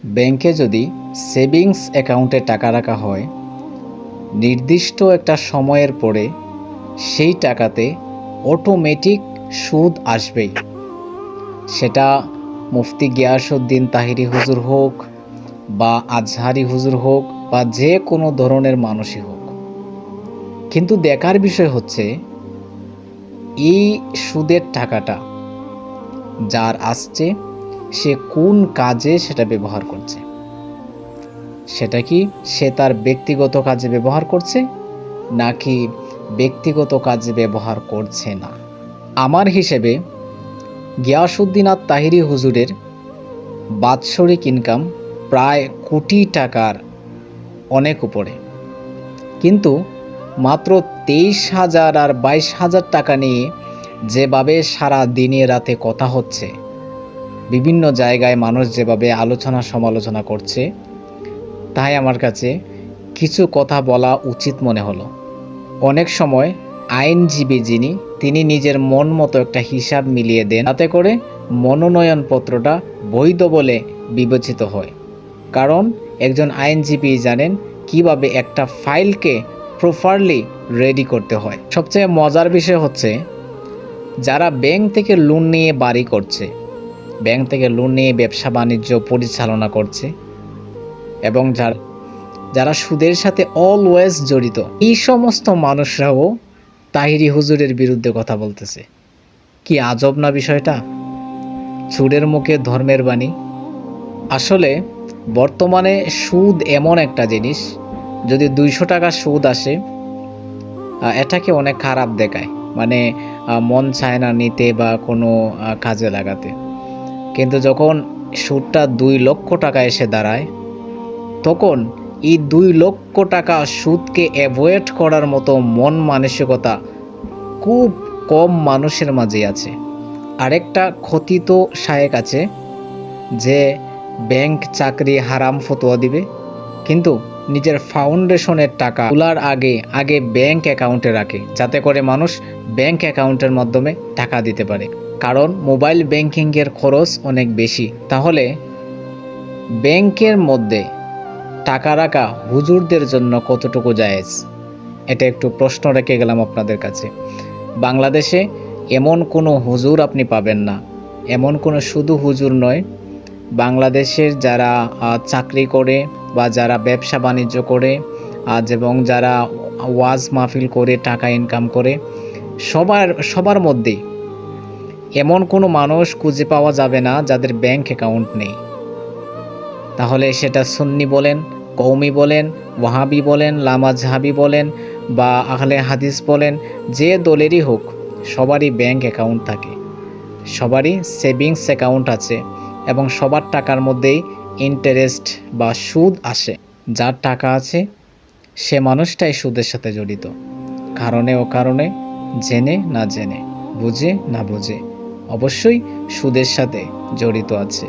ব্যাংকে যদি সেভিংস অ্যাকাউন্টে টাকা রাখা হয়, নির্দিষ্ট একটা সময়ের পরে সেই টাকাতে অটোমেটিক সুদ আসবেই। সেটা মুফতি গিয়াসউদ্দিন তাহিরি হুজুর হোক বা আজহারি হুজুর হোক বা যে কোনো ধরনের মানুষই হোক। কিন্তু দেখার বিষয় হচ্ছে এই সুদের টাকাটা যার আসছে সে কোন কাজে সেটা ব্যবহার করছে। সেটা কি সে তার ব্যক্তিগত কাজে ব্যবহার করছে নাকি ব্যক্তিগত কাজে ব্যবহার করছে না। আমার হিসেবে গিয়াসউদ্দিন আর তাহিরি হুজুরের বাৎসরিক ইনকাম প্রায় কোটি টাকার অনেক উপরে, কিন্তু মাত্র 23,000 আর 22,000 টাকা নিয়ে যেভাবে সারা দিনে রাতে কথা হচ্ছে, বিভিন্ন জায়গায় মানুষ যেভাবে আলোচনা সমালোচনা করছে, তাই আমার কাছে কিছু কথা বলা উচিত মনে হলো। অনেক সময় আইনজীবী যিনি, তিনি নিজের মন মতো একটা হিসাব মিলিয়ে দেন, তাতে করে মনোনয়নপত্রটা বৈধ বলে বিবেচিত হয়। কারণ একজন আইনজীবী জানেন কিভাবে একটা ফাইলকে প্রপারলি রেডি করতে হয়। সবচেয়ে মজার বিষয় হচ্ছে যারা ব্যাংক থেকে লোন নিয়ে বাড়ি করছে, ব্যাংক থেকে লোন নিয়ে ব্যবসা বাণিজ্য পরিচালনা করছে এবং যারা সুদের সাথে অলওয়েজ জড়িত, এই সমস্ত মানুষরাও তাহিরি হুজুরের বিরুদ্ধে কথা বলতেছে। কি আজব না বিষয়টা! সুদের মুখে ধর্মের বাণী। আসলে বর্তমানে সুদ এমন একটা জিনিস, যদি 200 টাকা সুদ আসে এটাকে অনেক খারাপ দেখায়, মানে মন চায় না নিতে বা কোনো কাজে লাগাতে। কিন্তু যখন সুদটা 2 লক্ষ টাকা এসে দাঁড়ায়, তখন এই 2 লক্ষ টাকা সুদকে অ্যাভয়েড করার মতো মন মানসিকতা খুব কম মানুষের মাঝে আছে। আরেকটা কথিত শায়েক আছে যে ব্যাংক চাকরি হারাম ফতোয়া দিবে, কিন্তু নিজের ফাউন্ডেশনের টাকা তোলার আগে ব্যাংক অ্যাকাউন্টে রাখে, যাতে করে মানুষ ব্যাংক অ্যাকাউন্টের মাধ্যমে টাকা দিতে পারে। কারণ মোবাইল ব্যাংকিংয়ের খরচ অনেক বেশি। তাহলে ব্যাংকের মধ্যে টাকা রাখা হুজুরদের জন্য কতটুকু জায়েজ, এটা একটু প্রশ্ন রেখে গেলাম আপনাদের কাছে। বাংলাদেশে এমন কোনো হুজুর আপনি পাবেন না, এমন কোনো শুধু হুজুর নয়, বাংলাদেশের যারা চাকরি করে বা যারা ব্যবসা বাণিজ্য করে এবং যারা ওয়াজ মাহফিল করে টাকা ইনকাম করে, সবার মধ্যেই এমন কোনো মানুষ খুঁজে পাওয়া যাবে না যাদের ব্যাংক অ্যাকাউন্ট নেই। তাহলে সেটা সুন্নি বলেন, কওমি বলেন, ওয়াহাবি বলেন, লামাজহাবি বলেন বা আহলে হাদিস বলেন, যে দলেরই হোক, সবারই ব্যাংক অ্যাকাউন্ট থাকে, সবারই সেভিংস অ্যাকাউন্ট আছে এবং সবার টাকার মধ্যেই ইন্টারেস্ট বা সুদ আসে। যার টাকা আছে সে মানুষটাই সুদের সাথে জড়িত, কারণে অকারণে, জেনে না জেনে, বুঝে না বুঝে, অবশ্যই সুদের সাথে জড়িত আছে।